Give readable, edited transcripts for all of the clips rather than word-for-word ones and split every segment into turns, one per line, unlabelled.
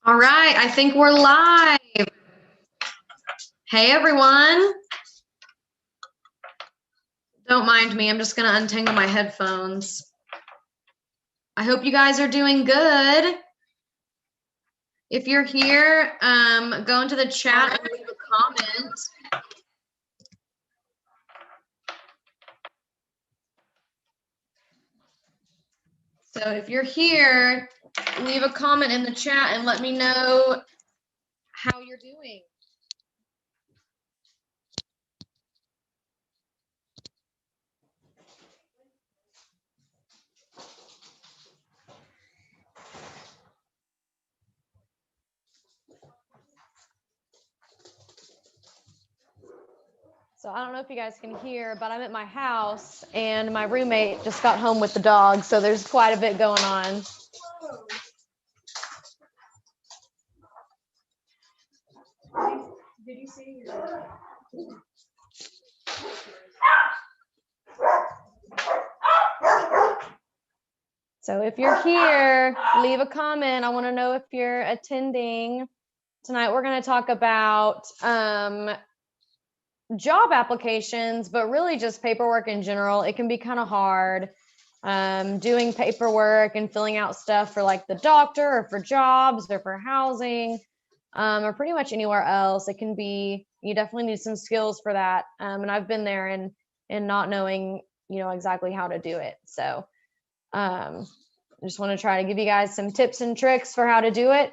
All right, I think we're live. Hey, everyone. Don't mind me. I'm just going to untangle my headphones. I hope you guys are doing good. If you're here, go into the chat and leave a comment. So if you're here, leave a comment in the chat and let me know how you're doing. So I don't know if you guys can hear, but I'm at my house and my roommate just got home with the dog. So there's quite a bit going on. Did you see your... So if you're here, leave a comment. I want to know if you're attending. Tonight we're going to talk about job applications, but really just paperwork in general. It can be kind of hard doing paperwork and filling out stuff for like the doctor or for jobs or for housing or pretty much anywhere else. It can be, you definitely need some skills for that. And I've been there and not knowing, exactly how to do it. So I just want to try to give you guys some tips and tricks for how to do it.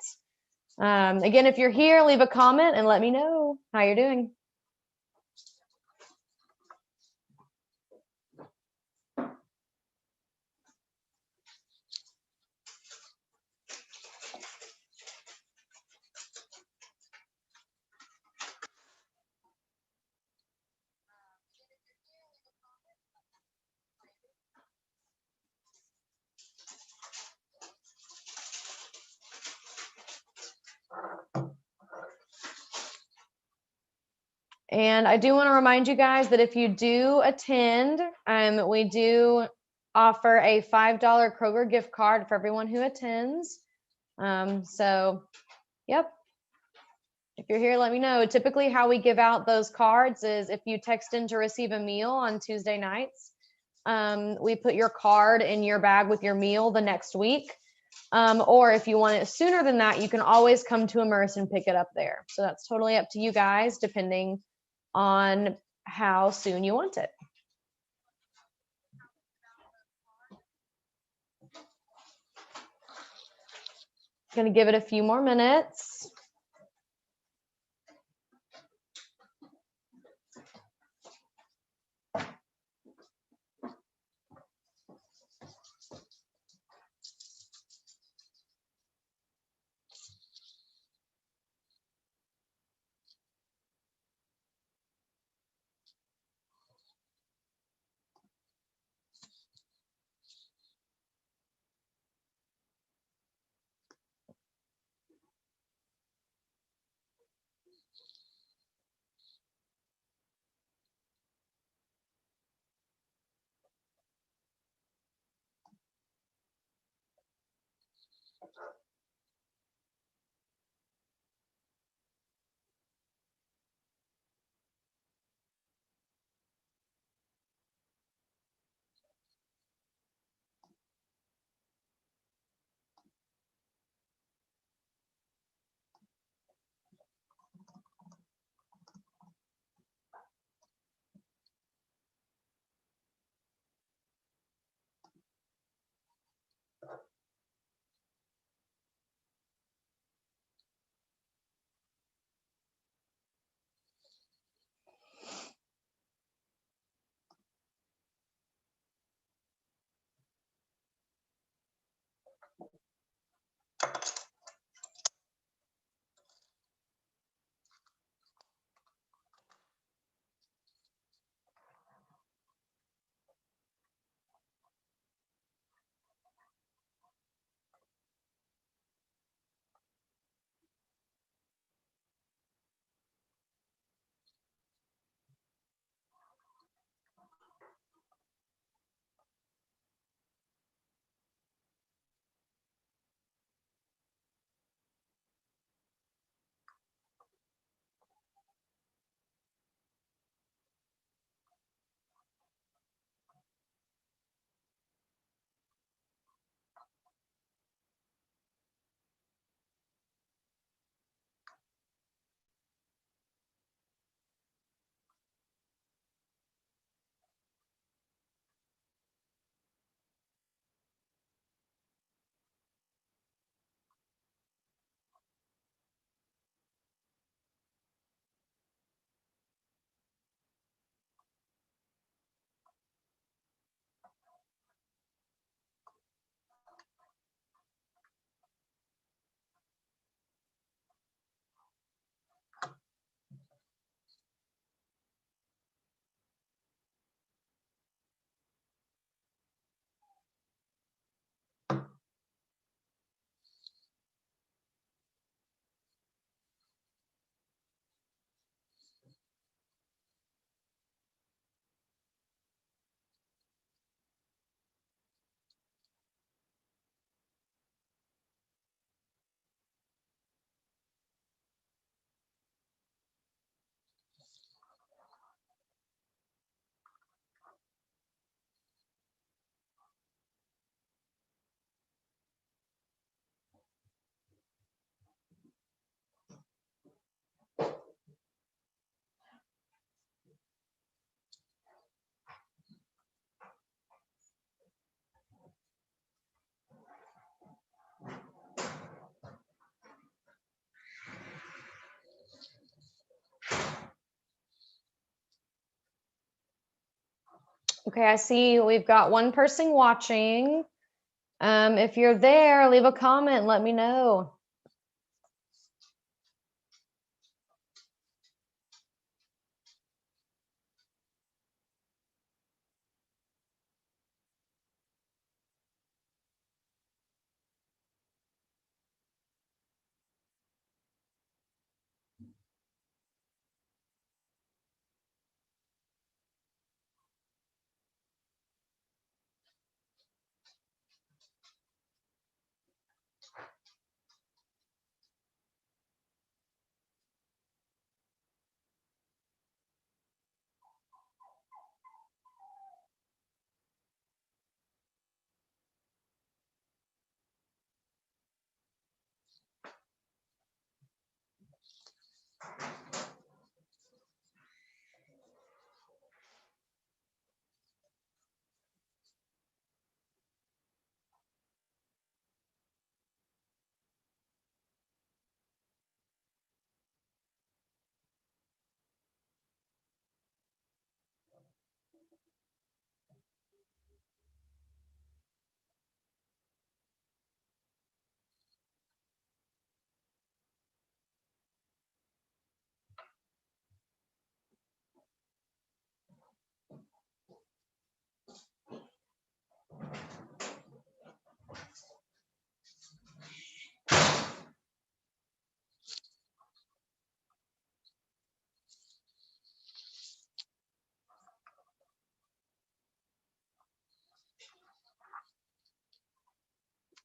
Again, if you're here, leave a comment and let me know how you're doing. And I do want to remind you guys that if you do attend, we do offer a $5 Kroger gift card for everyone who attends. So, yep. If you're here, let me know. Typically how we give out those cards is if you text in to receive a meal on Tuesday nights, we put your card in your bag with your meal the next week. Or if you want it sooner than that, you can always come to Immerse and pick it up there. So that's totally up to you guys, depending on how soon you want it. Going to give it a few more minutes. Okay, I see we've got one person watching. If you're there, leave a comment, let me know.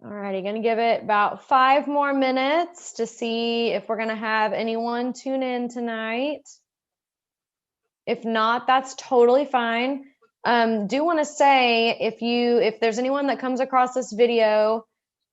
All righty, gonna give it about 5 more minutes to see if we're gonna have anyone tune in tonight. If not, that's totally fine. Do want to say if there's anyone that comes across this video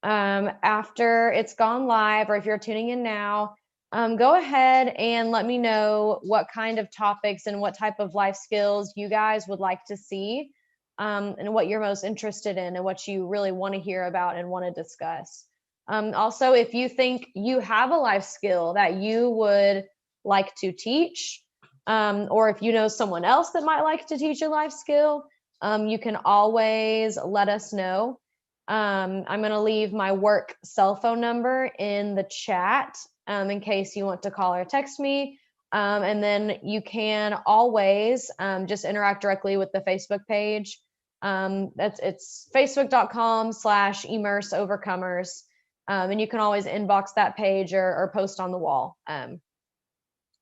after it's gone live, or if you're tuning in now, go ahead and let me know what kind of topics and what type of life skills you guys would like to see, and what you're most interested in and what you really want to hear about and want to discuss. Also, if you think you have a life skill that you would like to teach, or if you know someone else that might like to teach a life skill, you can always let us know. I'm going to leave my work cell phone number in the chat, in case you want to call or text me. And then you can always just interact directly with the Facebook page. It's facebook.com/immerseovercomers. And you can always inbox that page or post on the wall.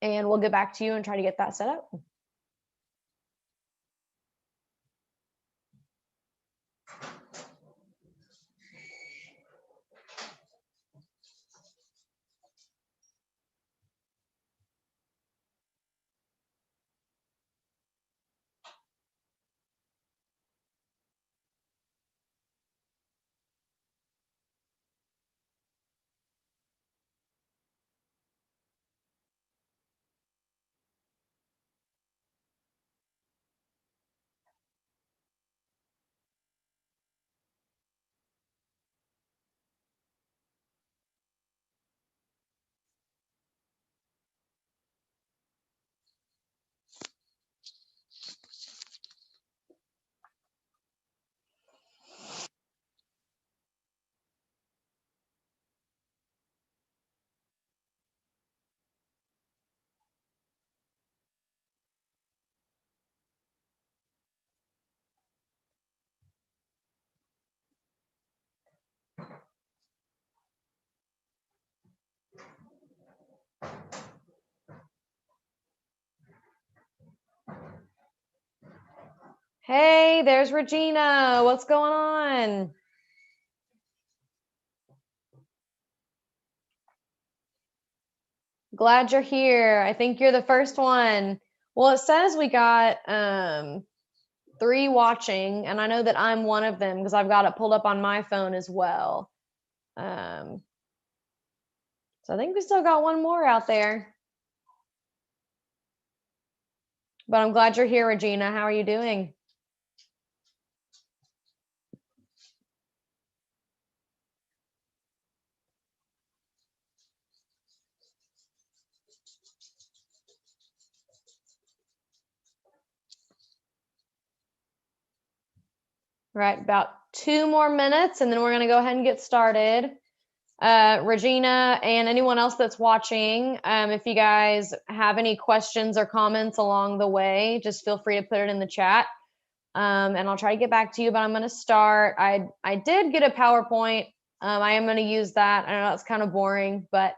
And we'll get back to you and try to get that set up. Hey, there's Regina. What's going on? Glad you're here. I think you're the first one. Well, it says we got 3 watching, and I know that I'm one of them because I've got it pulled up on my phone as well. So I think we still got one more out there. But I'm glad you're here, Regina. How are you doing? Right, about 2 more minutes, and then we're gonna go ahead and get started. Regina and anyone else that's watching, if you guys have any questions or comments along the way, just feel free to put it in the chat. And I'll try to get back to you, but I'm going to start. I did get a PowerPoint. I am going to use that. I know that's kind of boring, but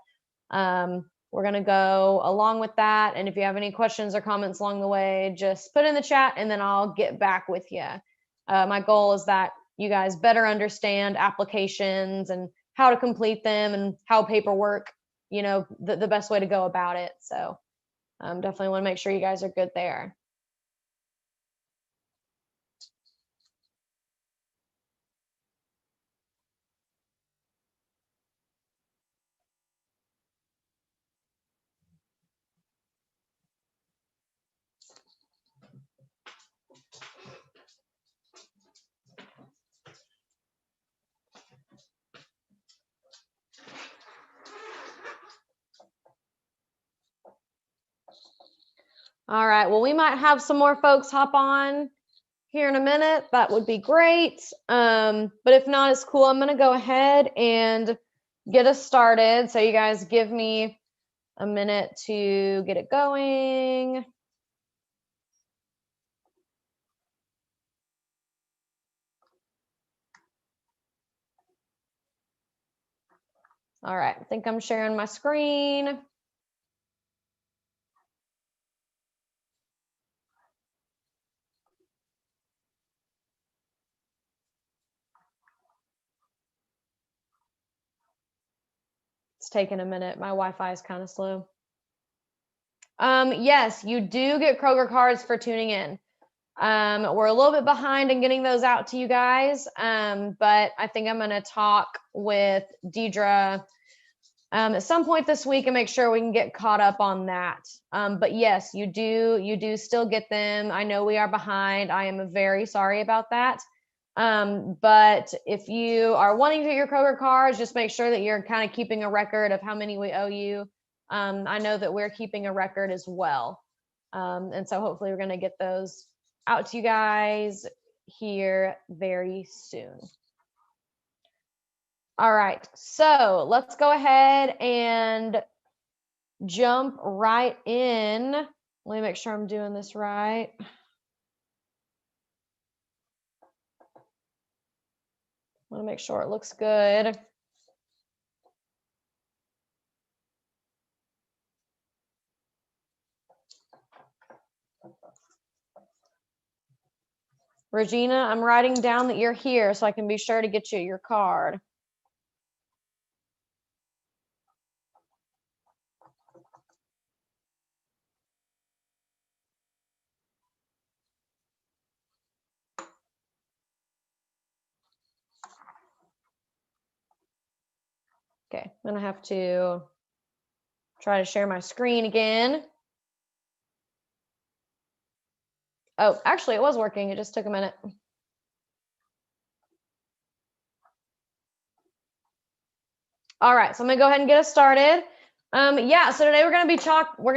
we're going to go along with that. And if you have any questions or comments along the way, just put it in the chat and then I'll get back with you. My goal is that you guys better understand applications and how to complete them and how paperwork, the best way to go about it. So definitely want to make sure you guys are good there. All right, well, we might have some more folks hop on here in a minute. That would be great. But if not, it's cool. I'm going to go ahead and get us started. So you guys give me a minute to get it going. All right, I think I'm sharing my screen. It's taking a minute. My Wi-Fi is kind of slow. Yes, you do get Kroger cards for tuning in. We're a little bit behind in getting those out to you guys, but I think I'm going to talk with Deidre at some point this week and make sure we can get caught up on that. But yes, you do still get them. I know we are behind. I am very sorry about that. But if you are wanting to get your Kroger cards, just make sure that you're kind of keeping a record of how many we owe you. I know that we're keeping a record as well. And so hopefully we're going to get those out to you guys here very soon. All right, so let's go ahead and jump right in. Let me make sure I'm doing this right. I want to make sure it looks good. Regina, I'm writing down that you're here so I can be sure to get you your card. Okay, I'm gonna have to try to share my screen again. Oh, actually it was working. It just took a minute. All right, so I'm gonna go ahead and get us started. Yeah, so today we're gonna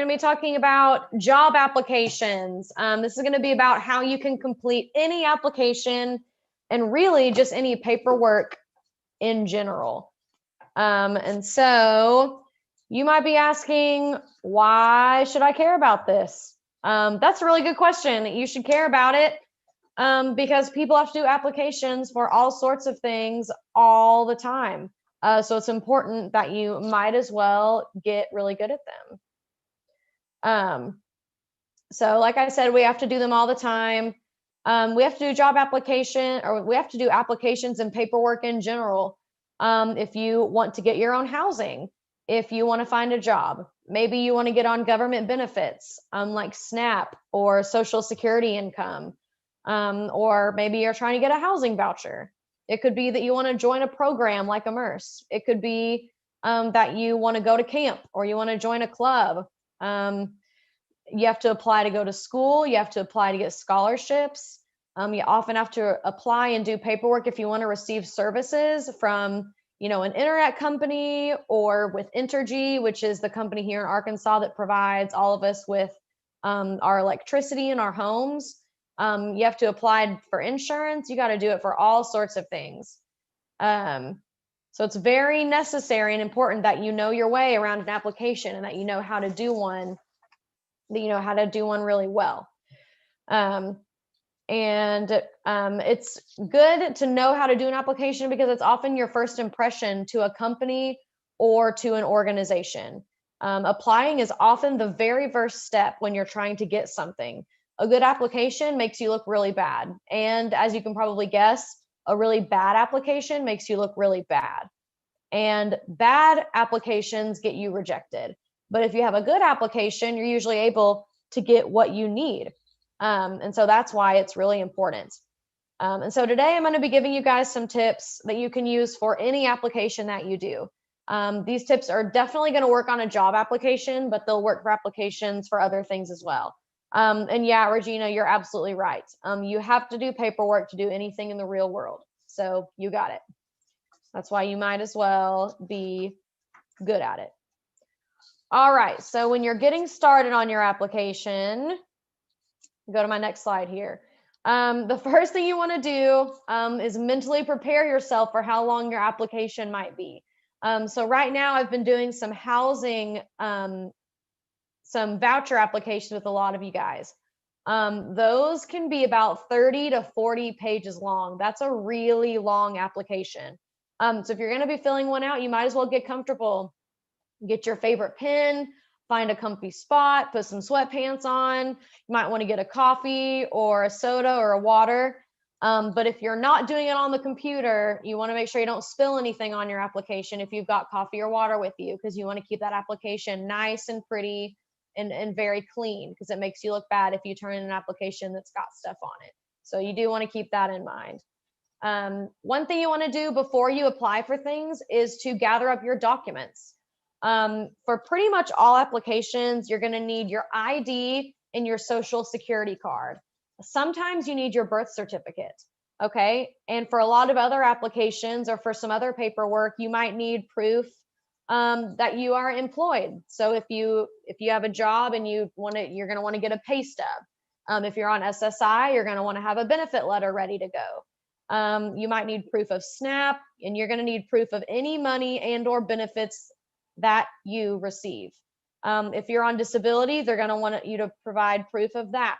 be talking about job applications. This is gonna be about how you can complete any application and really just any paperwork in general. And so you might be asking, why should I care about this? That's a really good question. You should care about it because people have to do applications for all sorts of things all the time. So it's important that you might as well get really good at them. So like I said, we have to do them all the time. We have to do job application, or we have to do applications and paperwork in general. If you want to get your own housing, if you want to find a job, maybe you want to get on government benefits, like SNAP or Social Security income, or maybe you're trying to get a housing voucher. It could be that you want to join a program like Immerse. It could be that you want to go to camp or you want to join a club. You have to apply to go to school. You have to apply to get scholarships. You often have to apply and do paperwork if you want to receive services from, an internet company or with Entergy, which is the company here in Arkansas that provides all of us with our electricity in our homes. You have to apply for insurance. You got to do it for all sorts of things. So it's very necessary and important that you know your way around an application and that you know how to do one, really well. It's good to know how to do an application because it's often your first impression to a company or to an organization. Applying is often the very first step when you're trying to get something. A good application makes you look really bad. And as you can probably guess, a really bad application makes you look really bad. And bad applications get you rejected. But if you have a good application, you're usually able to get what you need. And so that's why it's really important. And so today I'm going to be giving you guys some tips that you can use for any application that you do. These tips are definitely going to work on a job application, but they'll work for applications for other things as well. And yeah, Regina, you're absolutely right. You have to do paperwork to do anything in the real world. So you got it. That's why you might as well be good at it. All right. So when you're getting started on your application, go to my next slide here. The first thing you want to do is mentally prepare yourself for how long your application might be. So right now I've been doing some housing, some voucher applications with a lot of you guys. Those can be about 30 to 40 pages long. That's a really long application. So if you're going to be filling one out, you might as well get comfortable. Get your favorite pen, find a comfy spot, put some sweatpants on. You might want to get a coffee or a soda or a water. But if you're not doing it on the computer, you want to make sure you don't spill anything on your application if you've got coffee or water with you, because you want to keep that application nice and pretty and very clean, because it makes you look bad if you turn in an application that's got stuff on it. So you do want to keep that in mind. One thing you want to do before you apply for things is to gather up your documents. For pretty much all applications, you're going to need your ID and your social security card. Sometimes you need your birth certificate. Okay. And for a lot of other applications or for some other paperwork, you might need proof that you are employed. So if you have a job and you're going to want to get a pay stub. If you're on SSI, you're going to want to have a benefit letter ready to go. You might need proof of SNAP, and you're going to need proof of any money and or benefits that you receive. If you're on disability, they're going to want you to provide proof of that.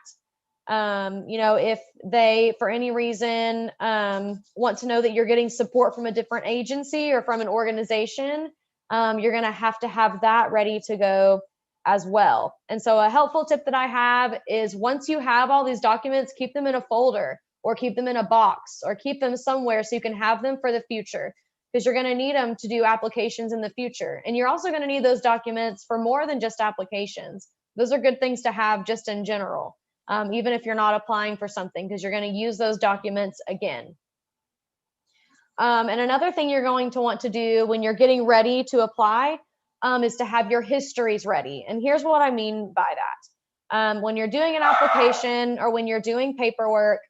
If they, for any reason, want to know that you're getting support from a different agency or from an organization, you're going to have that ready to go as well. And so a helpful tip that I have is, once you have all these documents, keep them in a folder or keep them in a box or keep them somewhere so you can have them for the future, because you're going to need them to do applications in the future. And you're also going to need those documents for more than just applications. Those are good things to have just in general, even if you're not applying for something, because you're going to use those documents again. And another thing you're going to want to do when you're getting ready to apply is to have your histories ready. And here's what I mean by that. When you're doing an application or when you're doing paperwork,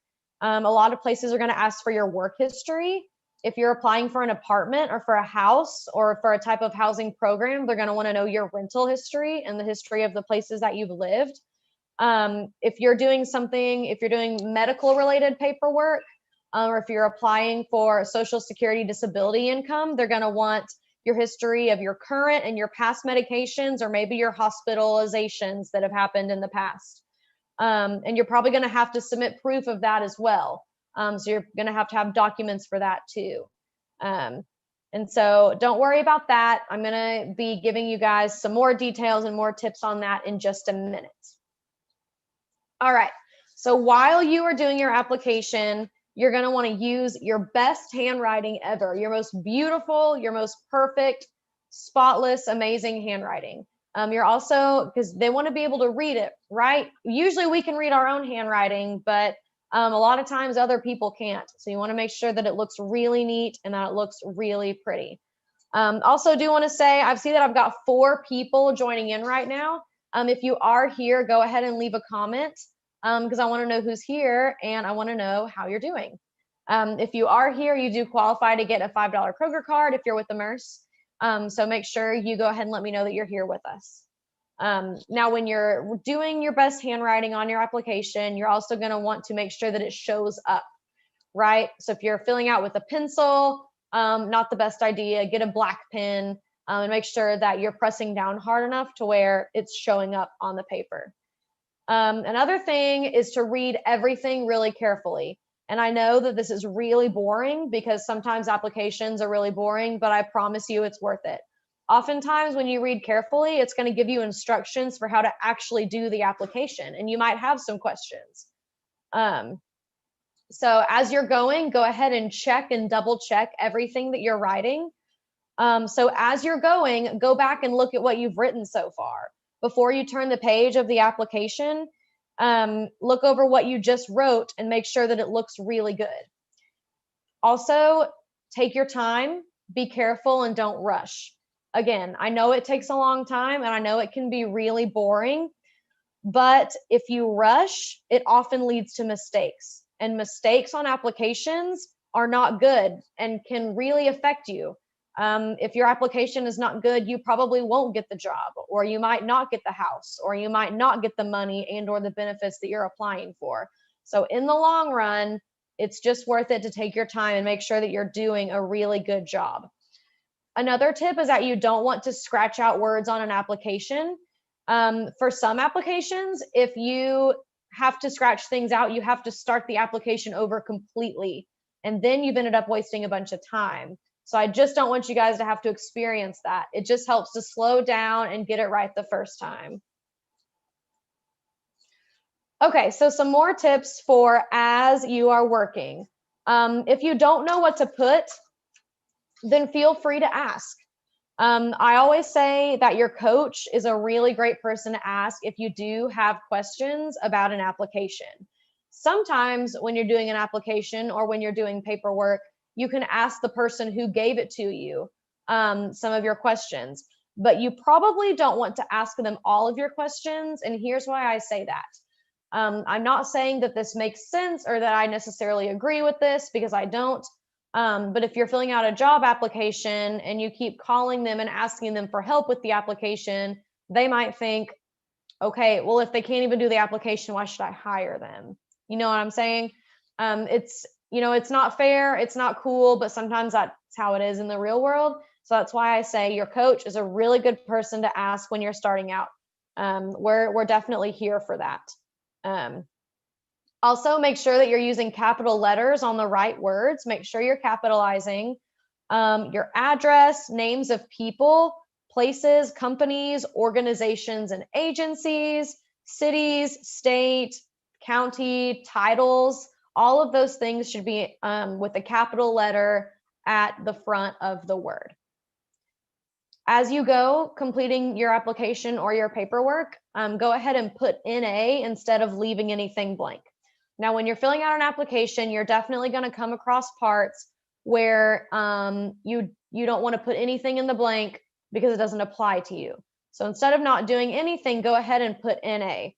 a lot of places are going to ask for your work history. If you're applying for an apartment or for a house or for a type of housing program, they're going to want to know your rental history and the history of the places that you've lived. If you're doing medical related paperwork, or if you're applying for Social Security disability income, they're going to want your history of your current and your past medications, or maybe your hospitalizations that have happened in the past. And you're probably going to have to submit proof of that as well. So you're going to have documents for that too. And so don't worry about that. I'm going to be giving you guys some more details and more tips on that in just a minute. All right. So while you are doing your application, you're going to want to use your best handwriting ever, your most beautiful, your most perfect, spotless, amazing handwriting. You're also, because they want to be able to read it, right? Usually we can read our own handwriting, but a lot of times other people can't. So you want to make sure that it looks really neat and that it looks really pretty. Also do want to say, I've seen that I've got 4 people joining in right now. If you are here, go ahead and leave a comment, because I want to know who's here and I want to know how you're doing. If you are here, you do qualify to get a $5 Kroger card if you're with the Merce. So make sure you go ahead and let me know that you're here with us. Now, when you're doing your best handwriting on your application, you're also going to want to make sure that it shows up, right? So if you're filling out with a pencil, not the best idea. Get a black pen and make sure that you're pressing down hard enough to where it's showing up on the paper. Another thing is to read everything really carefully. And I know that this is really boring because sometimes applications are really boring, but I promise you it's worth it. Oftentimes when you read carefully, it's going to give you instructions for how to actually do the application, and you might have some questions. So as you're going, go ahead and check and double check everything that you're writing. So as you're going, go back and look at what you've written so far. Before you turn the page of the application, look over what you just wrote and make sure that it looks really good. Also, take your time, be careful, and don't rush. Again, I know it takes a long time and I know it can be really boring, but if you rush, it often leads to mistakes. And mistakes on applications are not good and can really affect you. If your application is not good, you probably won't get the job, or you might not get the house, or you might not get the money and or the benefits that you're applying for. So in the long run, it's just worth it to take your time and make sure that you're doing a really good job. Another tip is that you don't want to scratch out words on an application. For some applications, if you have to scratch things out, you have to start the application over completely, and then you've ended up wasting a bunch of time. So I just don't want you guys to have to experience that. It just helps to slow down and get it right the first time. Okay, so some more tips for as you are working. If you don't know what to put, then feel free to ask. I always say that your coach is a really great person to ask if you do have questions about an application. Sometimes when you're doing an application or when you're doing paperwork, you can ask the person who gave it to you some of your questions, but you probably don't want to ask them all of your questions. And here's why I say that. I'm not saying that this makes sense or that I necessarily agree with this, because I don't. But if you're filling out a job application and you keep calling them and asking them for help with the application, they might think, okay, well, if they can't even do the application, why should I hire them? You know what I'm saying? It's not fair, it's not cool, but sometimes that's how it is in the real world. So that's why I say your coach is a really good person to ask when you're starting out. We're definitely here for that. Also, make sure that you're using capital letters on the right words. Make sure you're capitalizing your address, names of people, places, companies, organizations, and agencies, cities, state, county, titles. All of those things should be with a capital letter at the front of the word. As you go completing your application or your paperwork, go ahead and put NA instead of leaving anything blank. Now, when you're filling out an application, you're definitely going to come across parts where you don't want to put anything in the blank because it doesn't apply to you. So instead of not doing anything, go ahead and put NA.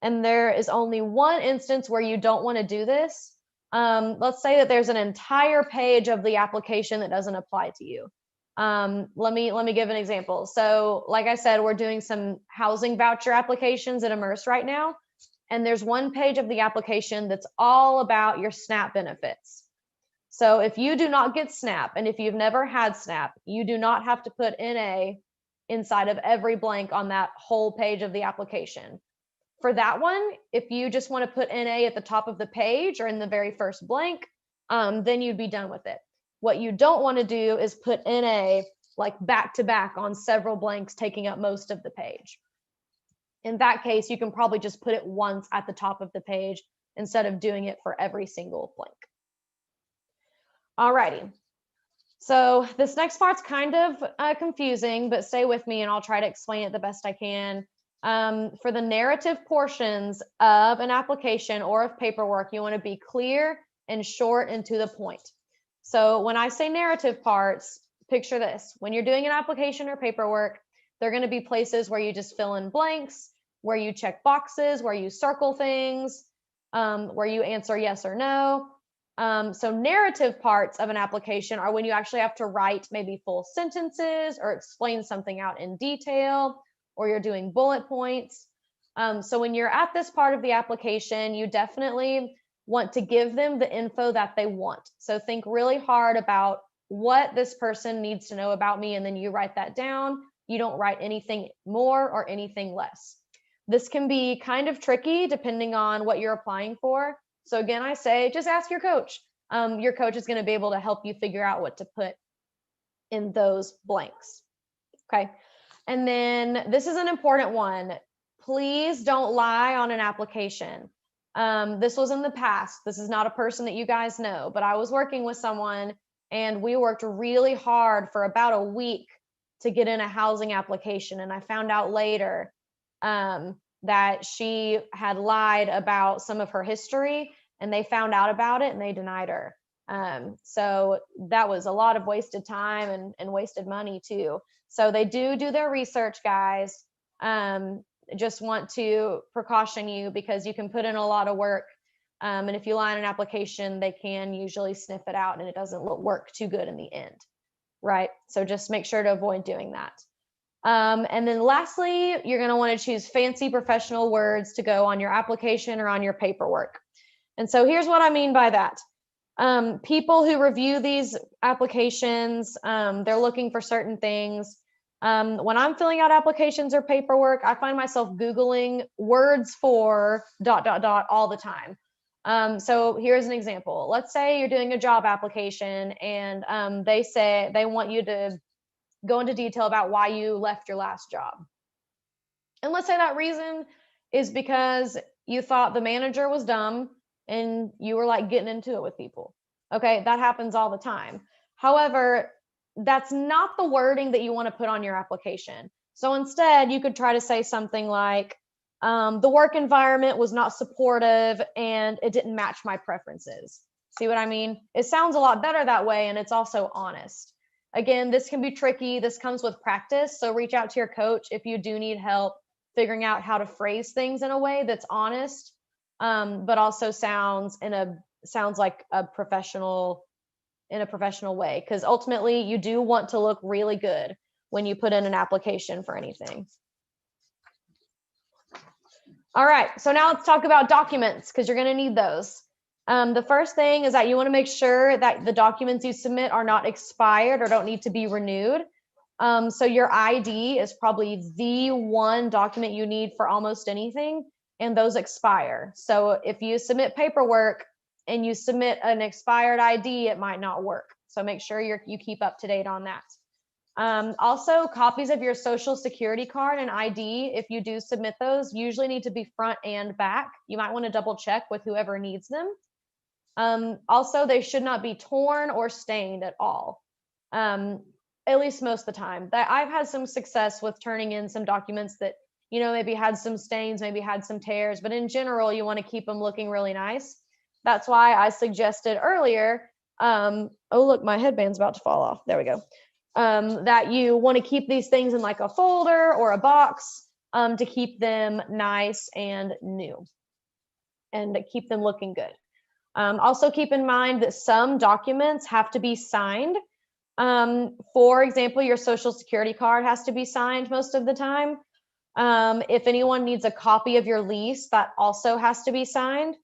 And there is only one instance where you don't want to do this. Let's say that there's an entire page of the application that doesn't apply to you. Let me give an example. So like I said, we're doing some housing voucher applications at Immerse right now. And there's one page of the application that's all about your SNAP benefits. So if you do not get SNAP, and if you've never had SNAP, you do not have to put NA inside of every blank on that whole page of the application. For that one, if you just want to put NA at the top of the page or in the very first blank, then you'd be done with it. What you don't want to do is put NA like back to back on several blanks, taking up most of the page. In that case, you can probably just put it once at the top of the page instead of doing it for every single blank. Alrighty. So this next part's kind of confusing, but stay with me and I'll try to explain it the best I can. For the narrative portions of an application or of paperwork, you want to be clear and short and to the point. So when I say narrative parts, picture this. When you're doing an application or paperwork, there are going to be places where you just fill in blanks, where you check boxes, where you circle things, where you answer yes or no. So narrative parts of an application are when you actually have to write maybe full sentences or explain something out in detail, or you're doing bullet points. So when you're at this part of the application, you definitely want to give them the info that they want. So think really hard about what this person needs to know about me, and then you write that down. You don't write anything more or anything less. This can be kind of tricky depending on what you're applying for. So again, I say just ask your coach. Your coach is going to be able to help you figure out what to put in those blanks. Okay. And then this is an important one. Please don't lie on an application. This was in the past. This is not a person that you guys know, but I was working with someone and we worked really hard for about a week to get in a housing application. And I found out later that she had lied about some of her history, and they found out about it and they denied her. So that was a lot of wasted time and wasted money too. So they do their research, guys. Just want to precaution you because you can put in a lot of work. And if you lie on an application, they can usually sniff it out and it doesn't work too good in the end. Right. So just make sure to avoid doing that. And then lastly, you're going to want to choose fancy professional words to go on your application or on your paperwork. And so here's what I mean by that. People who review these applications, they're looking for certain things. When I'm filling out applications or paperwork, I find myself Googling words for ... all the time. So here's an example. Let's say you're doing a job application and they say they want you to go into detail about why you left your last job. And let's say that reason is because you thought the manager was dumb and you were like getting into it with people. Okay, that happens all the time. However, that's not the wording that you want to put on your application. So instead, you could try to say something like, the work environment was not supportive and it didn't match my preferences. See what I mean? It sounds a lot better that way, and it's also honest. Again, this can be tricky. This comes with practice. So reach out to your coach if you do need help figuring out how to phrase things in a way that's honest, but also sounds like a professional in a professional way. Because ultimately, you do want to look really good when you put in an application for anything. All right, so now let's talk about documents because you're going to need those. The first thing is that you want to make sure that the documents you submit are not expired or don't need to be renewed. So your ID is probably the one document you need for almost anything, and those expire. So if you submit paperwork and you submit an expired ID, it might not work. So make sure you keep up to date on that. Also, copies of your social security card and ID, if you do submit those, usually need to be front and back. You might want to double check with whoever needs them. Also, they should not be torn or stained at all, at least most of the time. I've had some success with turning in some documents that, maybe had some stains, maybe had some tears, but in general, you want to keep them looking really nice. That's why I suggested earlier, oh, look, my headband's about to fall off. There we go. That you want to keep these things in like a folder or a box to keep them nice and new and to keep them looking good. Also keep in mind that some documents have to be signed. For example, your social security card has to be signed most of the time. If anyone needs a copy of your lease, that also has to be signed.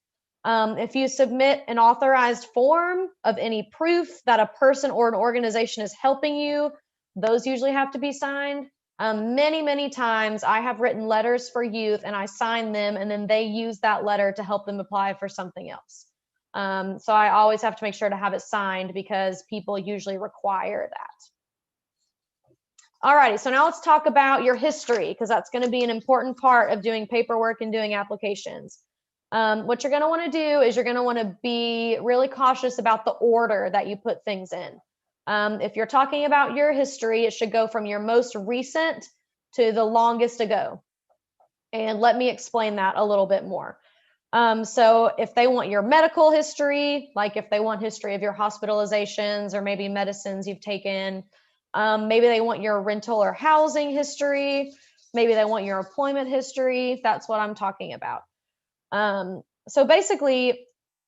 If you submit an authorized form of any proof that a person or an organization is helping you, those usually have to be signed. Many, many times I have written letters for youth and I sign them and then they use that letter to help them apply for something else. So I always have to make sure to have it signed because people usually require that. Alrighty, so now let's talk about your history because that's going to be an important part of doing paperwork and doing applications. What you're going to want to do is you're going to want to be really cautious about the order that you put things in. If you're talking about your history, it should go from your most recent to the longest ago. And let me explain that a little bit more. So if they want your medical history, like if they want history of your hospitalizations or maybe medicines you've taken, maybe they want your rental or housing history, maybe they want your employment history, that's what I'm talking about. So basically,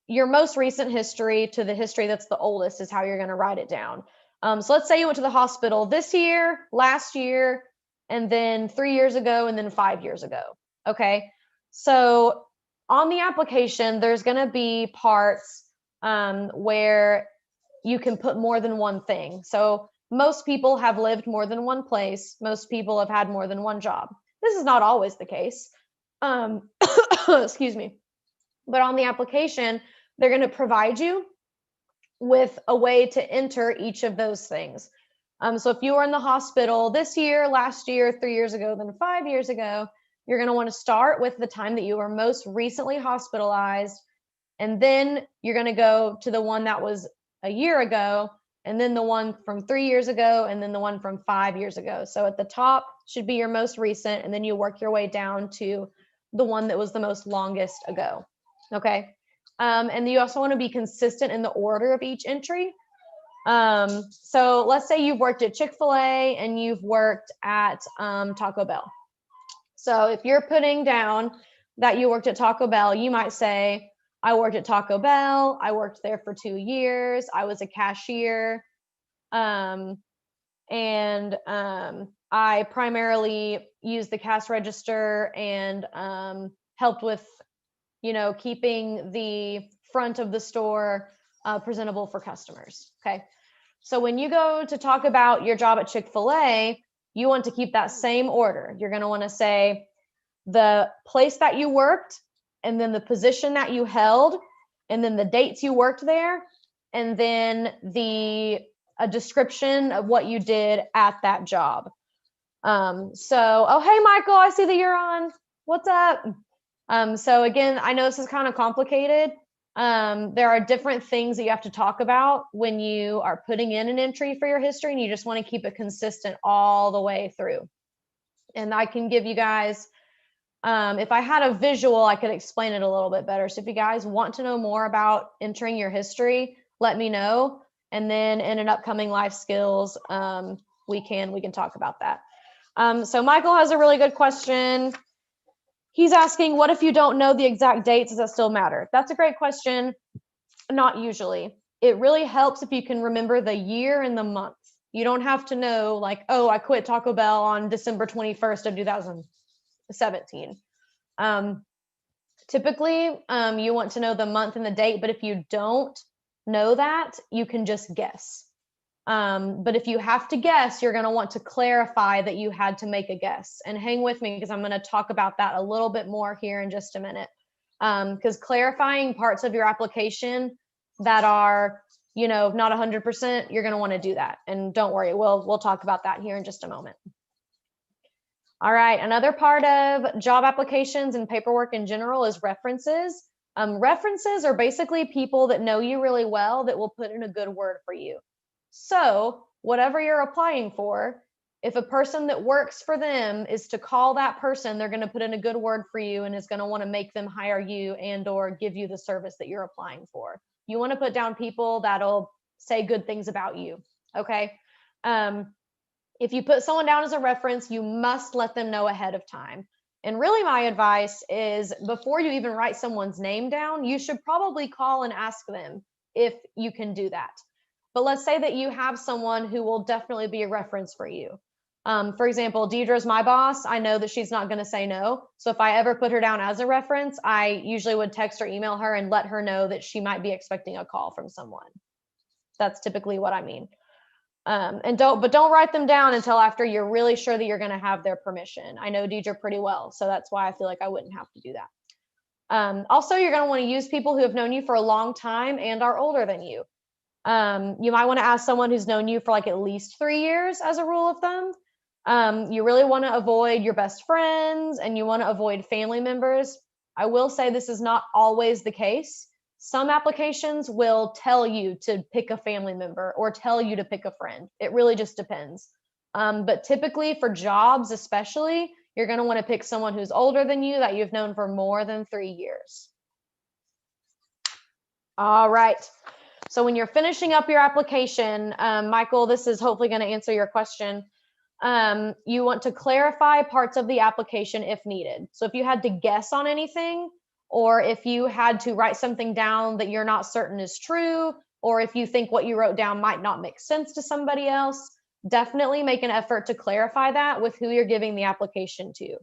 your most recent history to the history that's the oldest is how you're going to write it down. So let's say you went to the hospital this year, last year, and then 3 years ago, and then 5 years ago. Okay. So on the application, there's going to be parts where you can put more than one thing. So most people have lived more than one place. Most people have had more than one job. This is not always the case. Excuse me. But on the application, they're going to provide you with a way to enter each of those things. So if you were in the hospital this year, last year, 3 years ago, then 5 years ago, you're going to want to start with the time that you were most recently hospitalized. And then you're going to go to the one that was a year ago, and then the one from 3 years ago, and then the one from 5 years ago. So at the top should be your most recent, and then you work your way down to the one that was the most longest ago. Okay. And you also want to be consistent in the order of each entry. So let's say you've worked at Chick-fil-A and you've worked at Taco Bell. So if you're putting down that you worked at Taco Bell, you might say, I worked at Taco Bell. I worked there for 2 years. I was a cashier. And I primarily used the cash register and helped with, keeping the front of the store presentable for customers. Okay. So when you go to talk about your job at Chick-fil-A, you want to keep that same order. You're going to want to say the place that you worked, and then the position that you held, and then the dates you worked there, and then a description of what you did at that job. Oh, hey, Michael, I see that you're on. What's up? So again, I know this is kind of complicated. There are different things that you have to talk about when you are putting in an entry for your history, and you just want to keep it consistent all the way through. And I can give you guys, if I had a visual, I could explain it a little bit better. So if you guys want to know more about entering your history, let me know. And then in an upcoming life skills, we can talk about that. So Michael has a really good question. He's asking, what if you don't know the exact dates? Does that still matter? That's a great question. Not usually. It really helps if you can remember the year and the month. You don't have to know like, oh, I quit Taco Bell on December 21st of 2017. Typically, you want to know the month and the date, but if you don't know that, you can just guess. But if you have to guess, you're going to want to clarify that you had to make a guess. And hang with me because I'm going to talk about that a little bit more here in just a minute. Because clarifying parts of your application that are, not 100%, you're going to want to do that. And don't worry, we'll talk about that here in just a moment. All right, another part of job applications and paperwork in general is references. References are basically people that know you really well that will put in a good word for you. So whatever you're applying for, if a person that works for them is to call that person, they're going to put in a good word for you and is going to want to make them hire you and or give you the service that you're applying for. You want to put down people that'll say good things about you. Okay. If you put someone down as a reference, you must let them know ahead of time. And really my advice is before you even write someone's name down, you should probably call and ask them if you can do that. But let's say that you have someone who will definitely be a reference for you. For example, Deidre's my boss. I know that she's not going to say no. So if I ever put her down as a reference, I usually would text or email her and let her know that she might be expecting a call from someone. That's typically what I mean. Don't write them down until after you're really sure that you're going to have their permission. I know Deidre pretty well, so that's why I feel like I wouldn't have to do that. Also, you're going to want to use people who have known you for a long time and are older than you. You might want to ask someone who's known you for like at least 3 years as a rule of thumb. You really want to avoid your best friends and you want to avoid family members. I will say this is not always the case. Some applications will tell you to pick a family member or tell you to pick a friend. It really just depends. But typically for jobs especially, you're going to want to pick someone who's older than you that you've known for more than 3 years. All right. So when you're finishing up your application, Michael, this is hopefully going to answer your question. You want to clarify parts of the application if needed. So if you had to guess on anything, or if you had to write something down that you're not certain is true, or if you think what you wrote down might not make sense to somebody else, definitely make an effort to clarify that with who you're giving the application to.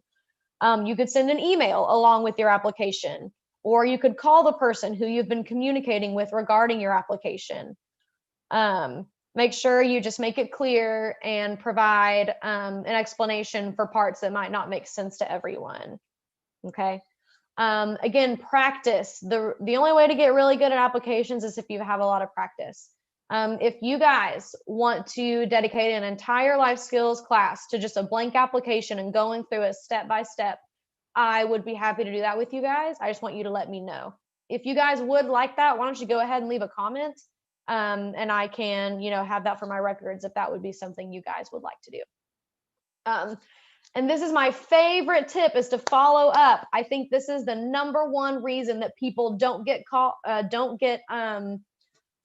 You could send an email along with your application, or you could call the person who you've been communicating with regarding your application. Make sure you just make it clear and provide an explanation for parts that might not make sense to everyone. Okay. Again, practice. The only way to get really good at applications is if you have a lot of practice. If you guys want to dedicate an entire life skills class to just a blank application and going through it step by step, I would be happy to do that with you guys. I just want you to let me know. If you guys would like that, why don't you go ahead and leave a comment, and I can, have that for my records if that would be something you guys would like to do. And this is my favorite tip, is to follow up. I think this is the number one reason that people don't get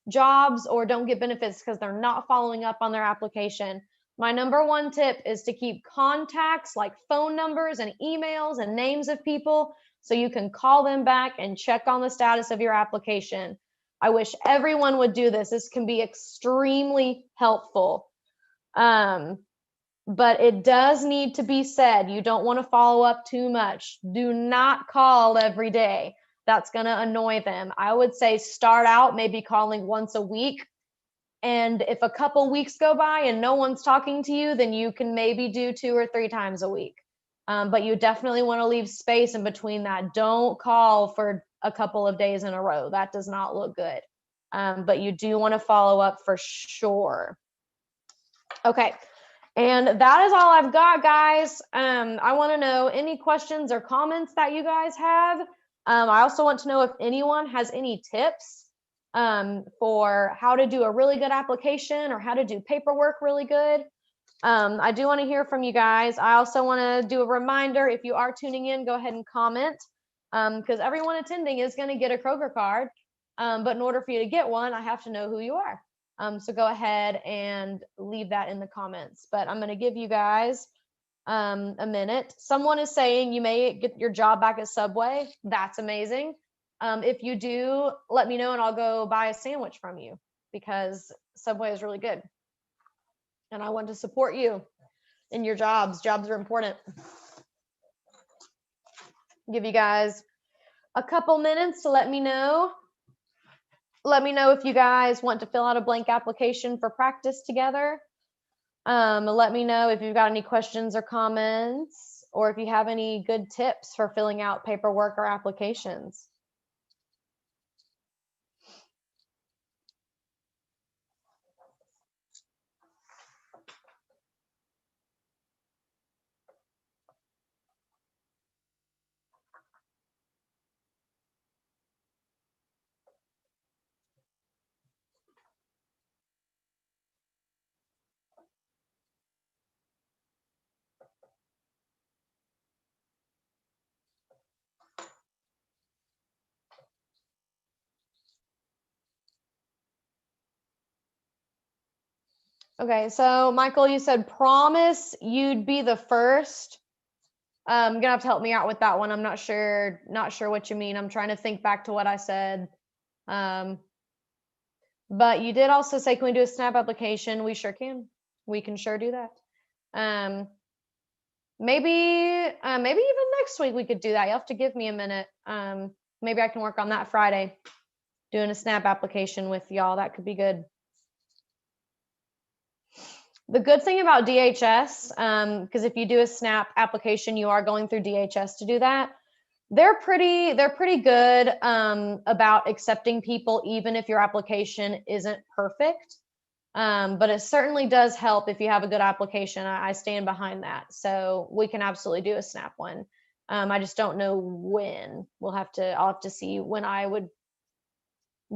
jobs or don't get benefits, because they're not following up on their application. My number one tip is to keep contacts like phone numbers and emails and names of people so you can call them back and check on the status of your application. I wish everyone would do this. This can be extremely helpful. But it does need to be said. You don't want to follow up too much. Do not call every day. That's going to annoy them. I would say start out maybe calling once a week. And if a couple weeks go by and no one's talking to you, then you can maybe do 2 or 3 times a week. But you definitely want to leave space in between that. Don't call for a couple of days in a row. That does not look good. But you do want to follow up for sure. Okay. And that is all I've got, guys. I want to know any questions or comments that you guys have. I also want to know if anyone has any tips for how to do a really good application or how to do paperwork really good. I do want to hear from you guys. I also want to do a reminder, if you are tuning in, go ahead and comment, because everyone attending is going to get a Kroger card. But in order for you to get one, I have to know who you are. So go ahead and leave that in the comments. But I'm going to give you guys a minute. Someone is saying you may get your job back at Subway. That's amazing. If you do, let me know and I'll go buy a sandwich from you, because Subway is really good. And I want to support you in your jobs. Jobs are important. Give you guys a couple minutes to let me know. Let me know if you guys want to fill out a blank application for practice together. Let me know if you've got any questions or comments, or if you have any good tips for filling out paperwork or applications. Okay, so Michael, you said promise you'd be the first. You're gonna have to help me out with that one. I'm not sure what you mean. I'm trying to think back to what I said. But you did also say, can we do a SNAP application? We sure can. We can sure do that. Maybe even next week we could do that. You'll have to give me a minute. Maybe I can work on that Friday, doing a SNAP application with y'all. That could be good. The good thing about DHS, because if you do a SNAP application, you are going through DHS to do that. They're pretty good about accepting people, even if your application isn't perfect. But it certainly does help if you have a good application. I stand behind that. So we can absolutely do a SNAP one. I just don't know when. I'll have to see when I would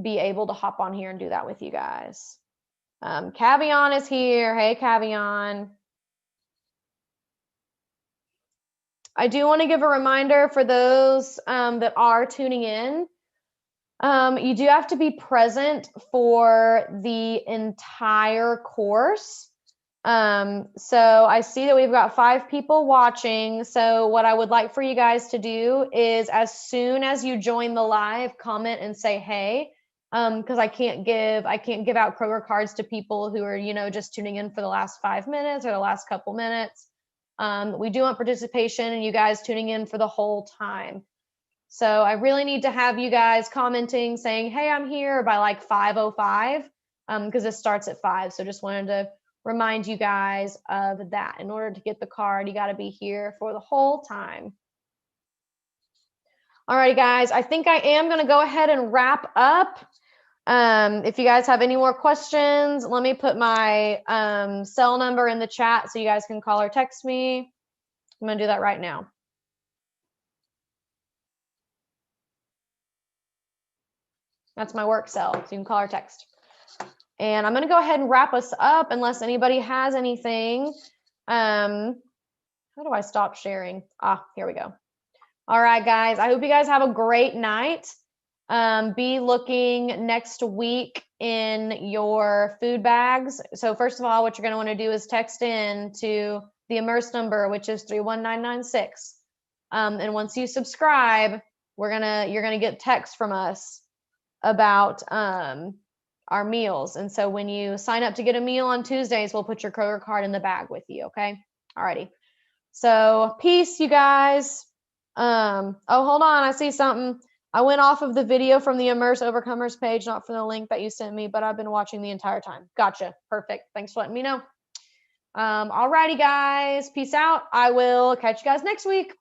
be able to hop on here and do that with you guys. Cavion is here. Hey, Cavion. I do want to give a reminder for those that are tuning in. You do have to be present for the entire course. So I see that we've got 5 people watching. So what I would like for you guys to do is, as soon as you join the live, comment and say, hey. because I can't give out Kroger cards to people who are, just tuning in for the last 5 minutes or the last couple minutes. We do want participation and you guys tuning in for the whole time. So I really need to have you guys commenting saying, hey, I'm here by like 5:05, because this starts at 5. So just wanted to remind you guys of that. In order to get the card, you got to be here for the whole time. All right, guys, I think I am going to go ahead and wrap up. If you guys have any more questions, let me put my cell number in the chat so you guys can call or text me. I'm going to do that right now. That's my work cell, so you can call or text. And I'm going to go ahead and wrap us up unless anybody has anything. How do I stop sharing? Here we go. All right, guys, I hope you guys have a great night. Be looking next week in your food bags. So first of all, what you're going to want to do is text in to the Immerse number, which is 31996. And once you subscribe, you're gonna get text from us about our meals. And so when you sign up to get a meal on Tuesdays, we'll put your Kroger card in the bag with you. Okay. Alrighty. So peace, you guys. Oh, hold on. I see something. I went off of the video from the Immerse Overcomers page, not from the link that you sent me, but I've been watching the entire time. Gotcha. Perfect. Thanks for letting me know. Alrighty, guys. Peace out. I will catch you guys next week.